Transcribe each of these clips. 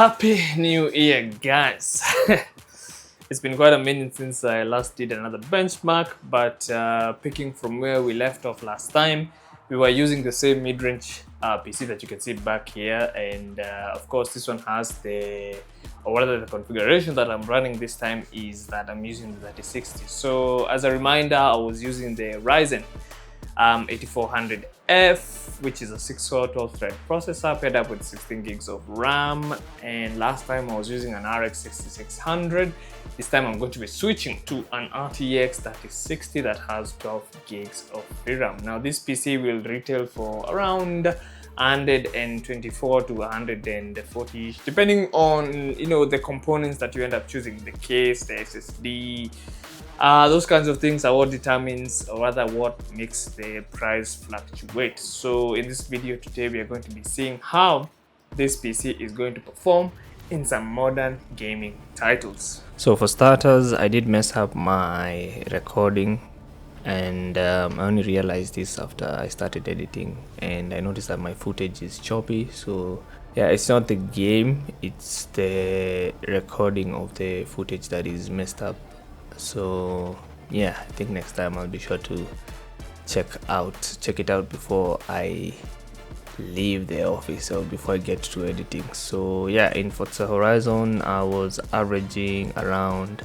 Happy New Year, guys! It's been quite a minute since I last did another benchmark, but picking from where we left off last time, we were using the same mid-range PC that you can see back here, and of course this one has the configuration that I'm running this time is that I'm using the 3060. So as a reminder, I was using the Ryzen 8400F, which is a 6-core 12-thread processor paired up with 16 gigs of RAM. And last time I was using an RX 6600. This time I'm going to be switching to an RTX 3060 that has 12 gigs of VRAM. Now this PC will retail for around 124 to 140, depending on the components that you end up choosing, the case, the SSD. Those kinds of things are what determines, or rather what makes the price fluctuate. So in this video today, we are going to be seeing how this PC is going to perform in some modern gaming titles. So for starters, I did mess up my recording, and I only realized this after I started editing, and I noticed that my footage is choppy. So yeah, it's not the game, it's the recording of the footage that is messed up. So yeah, I think next time I'll be sure to check it out before I leave the office or before I get to editing. So yeah, in Forza Horizon I was averaging around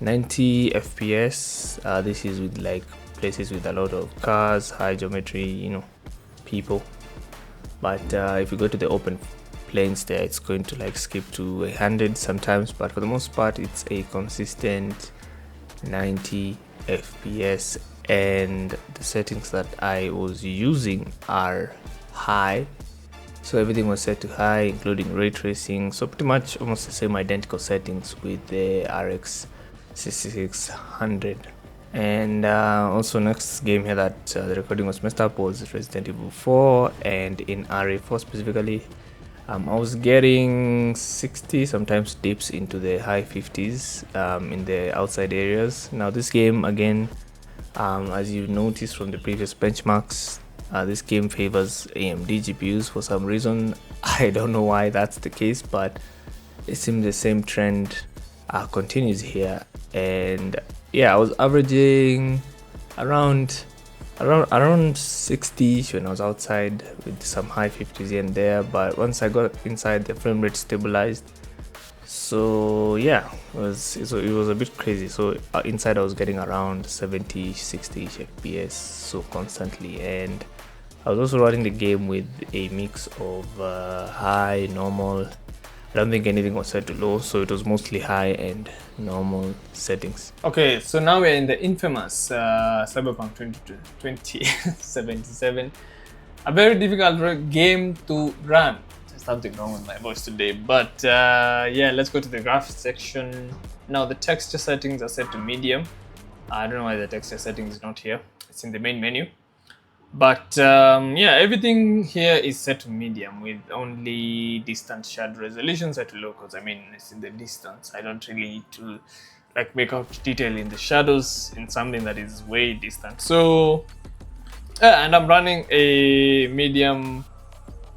90 FPS. This is with like places with a lot of cars, high geometry, people. But if you go to the open planes there, it's going to like skip to 100 sometimes, but for the most part it's a consistent 90 FPS, and the settings that I was using are high, so everything was set to high, including ray tracing. So pretty much almost the same identical settings with the RX 6600. And also next game here that the recording was messed up was Resident Evil 4, and in RA4 specifically, I was getting 60, sometimes dips into the high 50s in the outside areas. Now this game again, as you noticed from the previous benchmarks, this game favors AMD GPUs for some reason. I don't know why that's the case, but it seems the same trend continues here. And yeah, I was averaging around 60 when I was outside, with some high 50s here and there, but once I got inside the frame rate stabilized. So yeah, it was a bit crazy. So inside I was getting around 70, 60 FPS so constantly, and I was also running the game with a mix of high, normal. I don't think anything was set to low, so it was mostly high and normal settings. Okay, so now we're in the infamous Cyberpunk 2077. A very difficult game to run. There's something wrong with my voice today, but yeah, let's go to the graphics section. Now the texture settings are set to medium. I don't know why the texture settings is not here. It's in the main menu. But yeah, everything here is set to medium, with only distance shadow resolution set to low, because I mean it's in the distance. I don't really need to like make out detail in the shadows in something that is way distant. So yeah, and I'm running a medium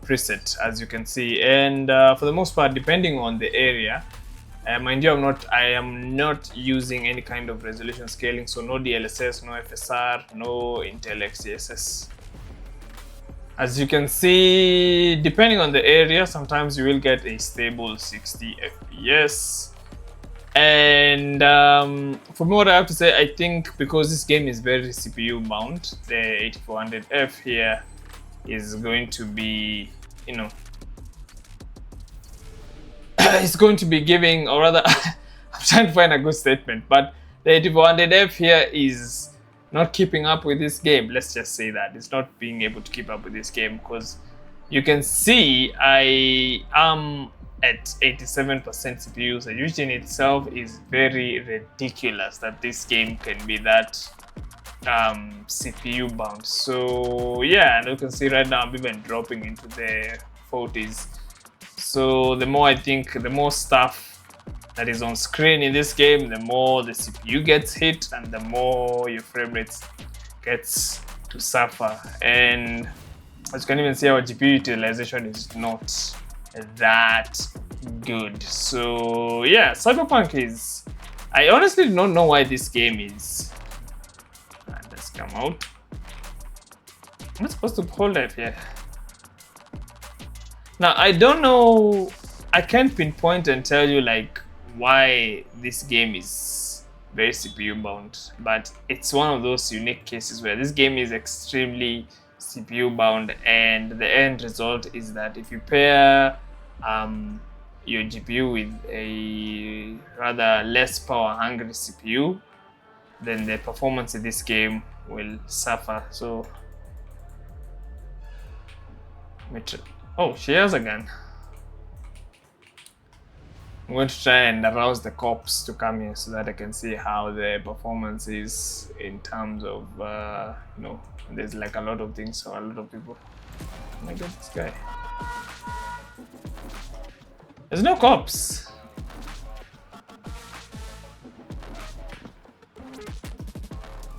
preset, as you can see, and for the most part, depending on the area, mind you, I am not using any kind of resolution scaling, so no DLSS, no FSR, no Intel XeSS. As you can see, depending on the area, sometimes you will get a stable 60 FPS. And from what I have to say, I think because this game is very CPU bound, the 8400F here is going to be, it's going to be giving, or rather I'm trying to find a good statement, but the 8400F here is not keeping up with this game. Let's just say that it's not being able to keep up with this game, because you can see I am at 87% CPU. So which in itself is very ridiculous that this game can be that CPU bound. So yeah, and you can see right now I'm even dropping into the 40s. So the more the more stuff that is on screen in this game, the more the CPU gets hit, and the more your frame rate gets to suffer. And as you can even see, our GPU utilization is not that good. So yeah, Cyberpunk is... I honestly do not know why this game is... let's come out. I'm not supposed to hold it here. Now, I don't know... I can't pinpoint and tell you like why this game is very CPU bound, but it's one of those unique cases where this game is extremely CPU bound, and the end result is that if you pair your GPU with a rather less power hungry CPU, then the performance in this game will suffer. So, oh, she has a gun. I'm going to try and arouse the cops to come here so that I can see how the performance is in terms of, you know, there's like a lot of things for a lot of people. Oh my god, this guy. There's no cops.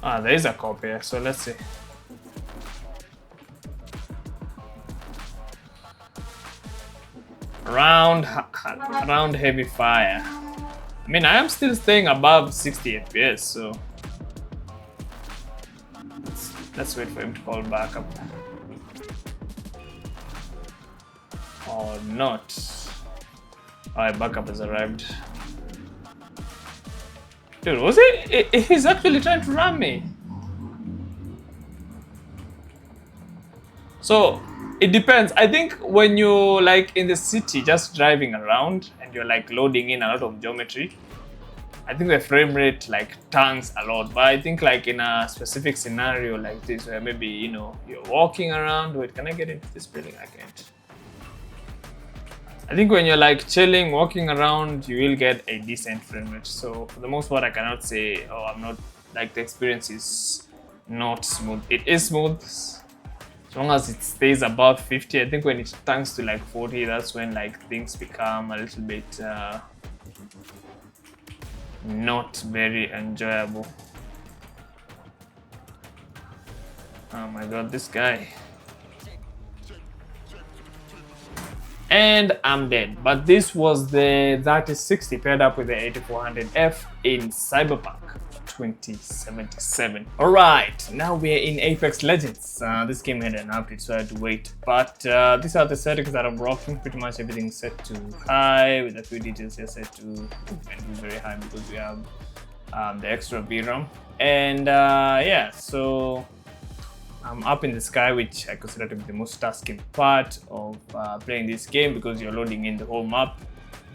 Ah, there is a cop here, so let's see. Round heavy fire. I mean, I am still staying above 60 FPS, so let's wait for him to call back up. Or not. Alright, backup has arrived. Dude, was he? He's actually trying to ram me. So it depends. I think when you're like in the city just driving around and you're like loading in a lot of geometry, I think the frame rate like tanks a lot. But I think like in a specific scenario like this where maybe, you know, you're walking around. Wait, can I get into this building? I can't. I think when you're like chilling, walking around, you will get a decent frame rate. So for the most part, I cannot say, oh, I'm not, like the experience is not smooth. It is smooth. As long as it stays above 50, I think when it tanks to like 40, that's when like things become a little bit not very enjoyable. Oh my god, this guy. And I'm dead. But this was the 3060 paired up with the 8400F in Cyberpunk 2077. Alright, now we're in Apex Legends. This game had an update, so I had to wait. But these are the settings that I'm rocking. Pretty much everything set to high, with a few details here set to very high because we have the extra VRAM. And yeah, so I'm up in the sky, which I consider to be the most tasking part of playing this game because you're loading in the whole map.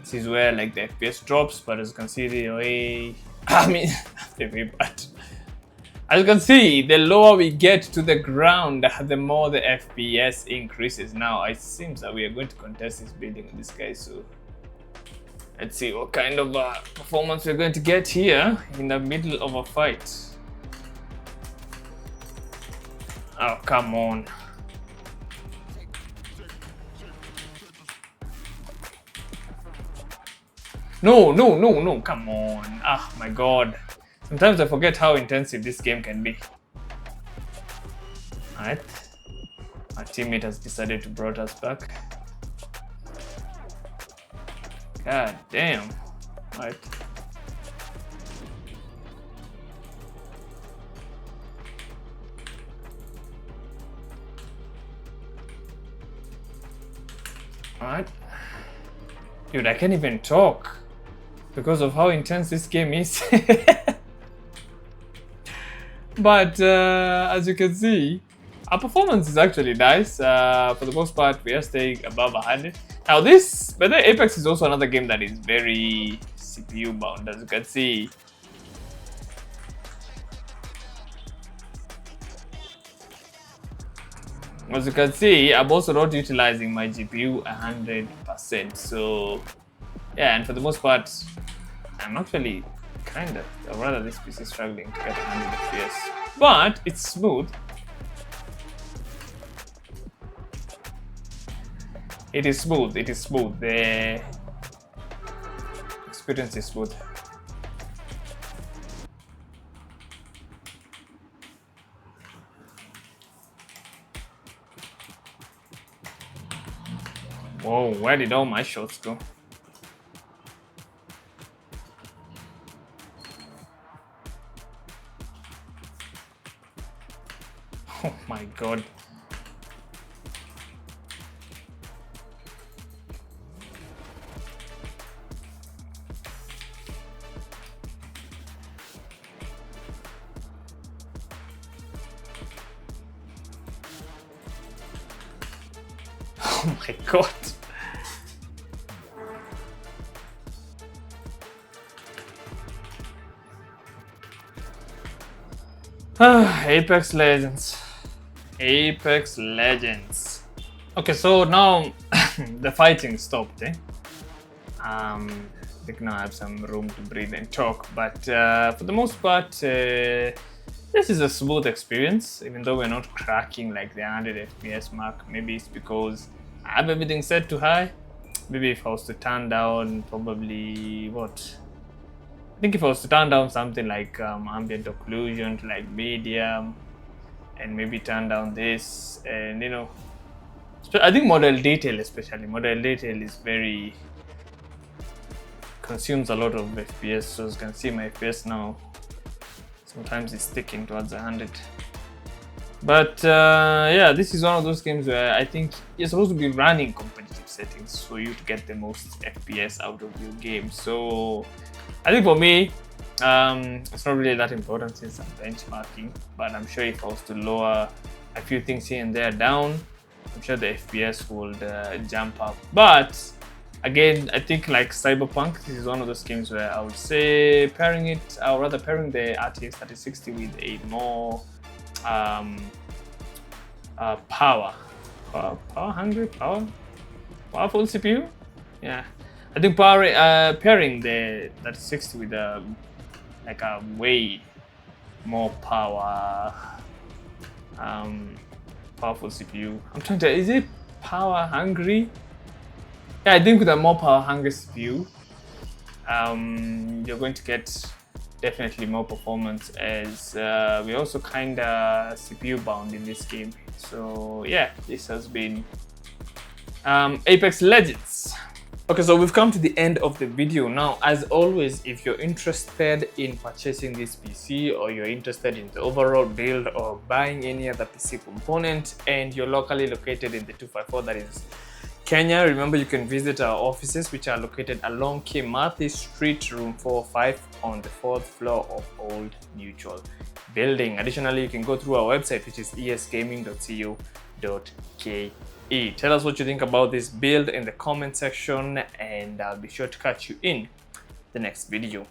This is where like the FPS drops, but as you can see, the way very bad. As you can see, the lower we get to the ground, the more the FPS increases. Now it seems that we are going to contest this building with this guy, so let's see what kind of performance we're going to get here in the middle of a fight. Oh, come on. No, come on. Ah, my god. Sometimes I forget how intensive this game can be. Alright. Our teammate has decided to brought us back. God damn. Alright. Alright. Dude, I can't even talk because of how intense this game is. But as you can see, our performance is actually nice. For the most part, we are staying above 100. Now this, but the Apex is also another game that is very CPU bound, as you can see. As you can see, I'm also not utilizing my GPU 100%. So yeah, and for the most part, I'm actually or rather this PC is struggling to get 100 FPS. But it's smooth. It is smooth, The experience is smooth. Whoa, where did all my shots go? Oh my god. Oh my god. Apex Legends. Apex Legends. Okay, so now the fighting stopped, eh? I think now I have some room to breathe and talk, but for the most part, this is a smooth experience, even though we're not cracking like the 100 FPS mark. Maybe it's because I have everything set to high. Maybe if I was to turn down probably what? I think if I was to turn down something like ambient occlusion to like medium, and maybe turn down this, and you know, I think model detail, especially model detail, is very consumes a lot of FPS. So as you can see, my FPS now sometimes it's sticking towards 100. But yeah, this is one of those games where I think you're supposed to be running competitive settings for you to get the most FPS out of your game. So I think for me, it's not really that important since I'm benchmarking, but I'm sure if I was to lower a few things here and there down, I'm sure the FPS would jump up. But again, I think like Cyberpunk, this is one of those games where I would say pairing the RTX 3060 with a more powerful CPU. Yeah, I think pairing the 3060 with like a way more powerful CPU. I'm trying to, is it power hungry? Yeah, I think with a more power hungry CPU, you're going to get definitely more performance, as we're also kinda CPU bound in this game. So yeah, this has been Apex Legends. Okay, so we've come to the end of the video. Now, as always, if you're interested in purchasing this PC, or you're interested in the overall build or buying any other PC component, and you're locally located in the 254, that is Kenya, remember you can visit our offices, which are located along Kimathi Street, room 405 on the 4th floor of Old Mutual Building. Additionally, you can go through our website, which is esgaming.co.ke. Tell us what you think about this build in the comment section, and I'll be sure to catch you in the next video.